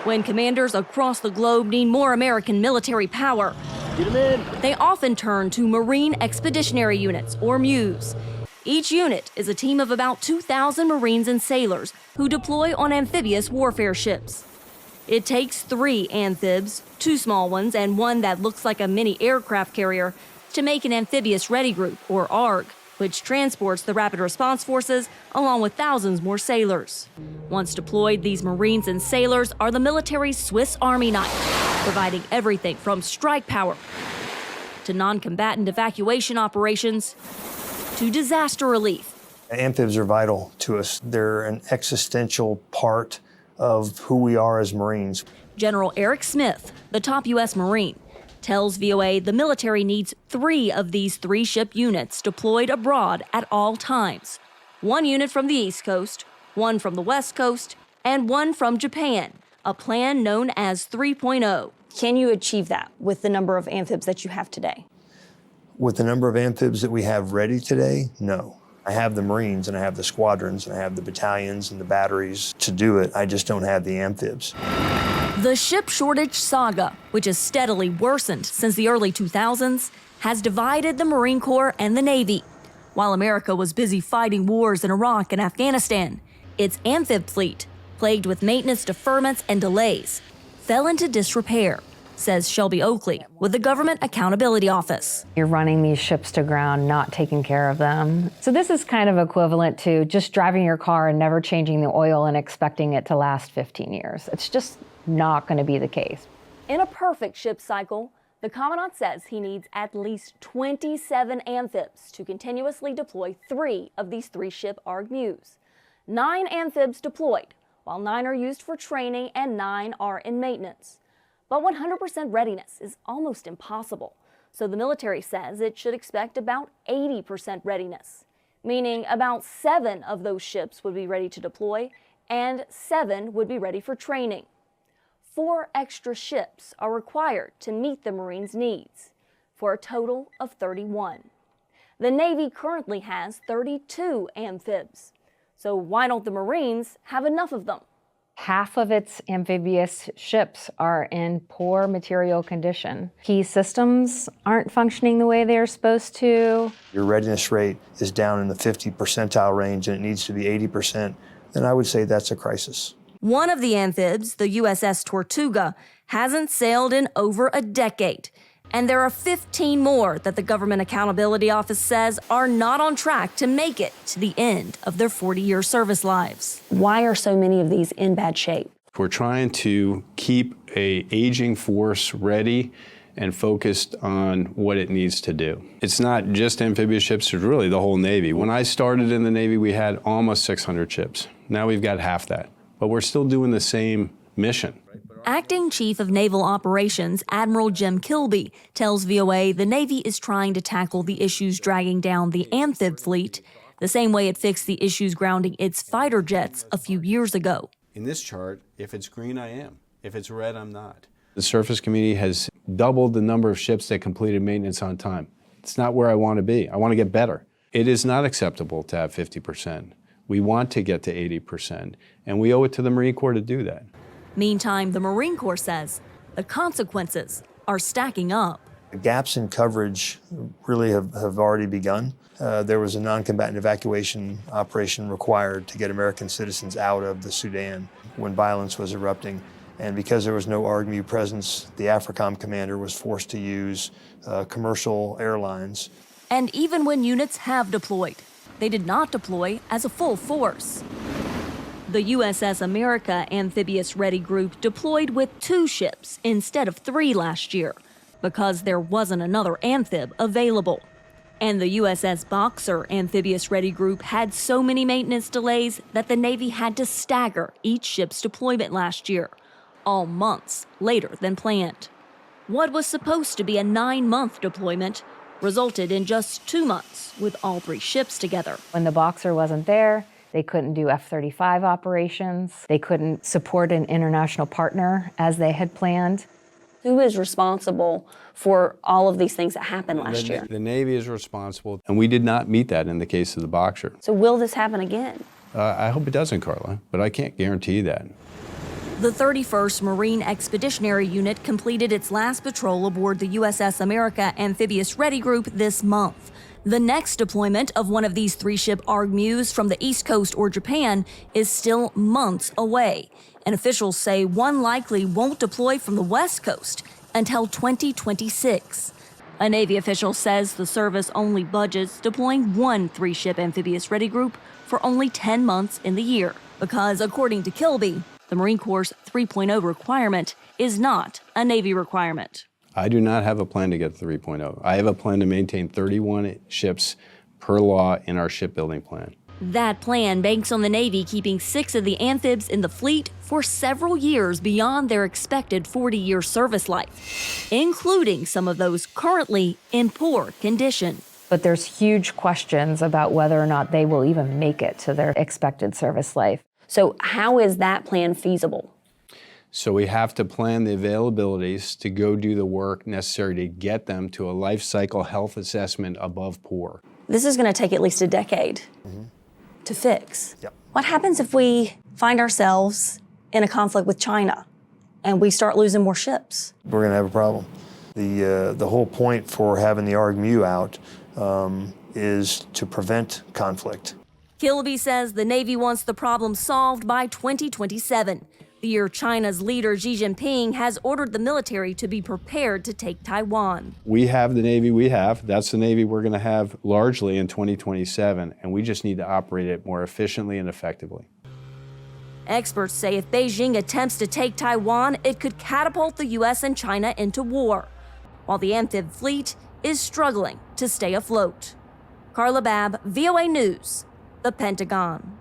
When commanders across the globe need more American military power, they often turn to Marine Expeditionary Units, or MEUs. Each unit is a team of about 2,000 Marines and sailors who deploy on amphibious warfare ships. It takes 3 amphibs, 2 small ones and one that looks like a mini aircraft carrier, to make an amphibious ready group, or ARG, which transports the Rapid Response Forces along with thousands more sailors. Once deployed, these Marines and sailors are the military's Swiss Army knife, providing everything from strike power to non-combatant evacuation operations to disaster relief. Amphibs are vital to us. They're an existential part of who we are as Marines. General Eric Smith, the top U.S. Marine, tells VOA the military needs 3 of these 3-ship units deployed abroad at all times. 1 unit from the East Coast, 1 from the West Coast, and 1 from Japan, a plan known as 3.0. Can you achieve that with the number of amphibs that you have today? With the number of amphibs that we have ready today, no. I have the Marines and I have the squadrons and I have the battalions and the batteries to do it. I just don't have the amphibs. The ship shortage saga, which has steadily worsened since the early 2000s, has divided the Marine Corps and the Navy. While America was busy fighting wars in Iraq and Afghanistan, its amphib fleet, plagued with maintenance deferments and delays, fell into disrepair, says Shelby Oakley with the Government Accountability Office. You're running these ships to ground, not taking care of them. So this is kind of equivalent to just driving your car and never changing the oil and expecting it to last 15 years. It's just not going to be the case. In a perfect ship cycle, the Commandant says he needs at least 27 amphibs to continuously deploy 3 of these 3-ship ARG MEUs. 9 amphibs deployed, while 9 are used for training and 9 are in maintenance. But 100% readiness is almost impossible, so the military says it should expect about 80% readiness, meaning about 7 of those ships would be ready to deploy and 7 would be ready for training. 4 extra ships are required to meet the Marines' needs, for a total of 31. The Navy currently has 32 amphibs, so why don't the Marines have enough of them? Half of its amphibious ships are in poor material condition. Key systems aren't functioning the way they're supposed to. Your readiness rate is down in the 50 percentile range and it needs to be 80%, then I would say that's a crisis. One of the amphibs, the USS Tortuga, hasn't sailed in over a decade. And there are 15 more that the Government Accountability Office says are not on track to make it to the end of their 40-year service lives. Why are so many of these in bad shape? We're trying to keep an aging force ready and focused on what it needs to do. It's not just amphibious ships, it's really the whole Navy. When I started in the Navy, we had almost 600 ships. Now we've got half that, but we're still doing the same mission. Acting Chief of Naval Operations Admiral Jim Kilby tells VOA the Navy is trying to tackle the issues dragging down the amphib fleet the same way it fixed the issues grounding its fighter jets a few years ago. In this chart, if it's green, I am. If it's red, I'm not. The surface community has doubled the number of ships that completed maintenance on time. It's not where I want to be. I want to get better. It is not acceptable to have 50%. We want to get to 80%, and we owe it to the Marine Corps to do that. Meantime, the Marine Corps says the consequences are stacking up. The gaps in coverage really have already begun. There was a non-combatant evacuation operation required to get American citizens out of the Sudan when violence was erupting. And because there was no ARG-MEU presence, the AFRICOM commander was forced to use commercial airlines. And even when units have deployed, they did not deploy as a full force. The USS America Amphibious Ready Group deployed with 2 ships instead of 3 last year because there wasn't another amphib available. And the USS Boxer Amphibious Ready Group had so many maintenance delays that the Navy had to stagger each ship's deployment last year, all months later than planned. What was supposed to be a 9-month deployment resulted in just 2 months with all 3 ships together. When the Boxer wasn't there, they couldn't do F-35 operations. They couldn't support an international partner as they had planned. Who is responsible for all of these things that happened last year? The Navy is responsible, and we did not meet that in the case of the Boxer. So will this happen again? I hope it doesn't, Carla, but I can't guarantee that. The 31st Marine Expeditionary Unit completed its last patrol aboard the USS America Amphibious Ready Group this month. The next deployment of one of these three-ship ARGMUs from the East Coast or Japan is still months away, and officials say one likely won't deploy from the West Coast until 2026. A Navy official says the service only budgets deploying one three-ship amphibious ready group for only 10 months in the year, because according to Kilby, the Marine Corps' 3.0 requirement is not a Navy requirement. I do not have a plan to get to 3.0. I have a plan to maintain 31 ships per law in our shipbuilding plan. That plan banks on the Navy keeping 6 of the amphibs in the fleet for several years beyond their expected 40-year service life, including some of those currently in poor condition. But there's huge questions about whether or not they will even make it to their expected service life. So how is that plan feasible? So we have to plan the availabilities to go do the work necessary to get them to a life cycle health assessment above poor. This is going to take at least a decade to fix. Yep. What happens if we find ourselves in a conflict with China and we start losing more ships? We're going to have a problem. The whole point for having the ARGMU out is to prevent conflict. Kilby says the Navy wants the problem solved by 2027, the year China's leader Xi Jinping has ordered the military to be prepared to take Taiwan. We have the Navy we have. That's the Navy we're going to have largely in 2027, and we just need to operate it more efficiently and effectively. Experts say if Beijing attempts to take Taiwan, it could catapult the U.S. and China into war, while the amphib fleet is struggling to stay afloat. Carla Babb, VOA News, the Pentagon.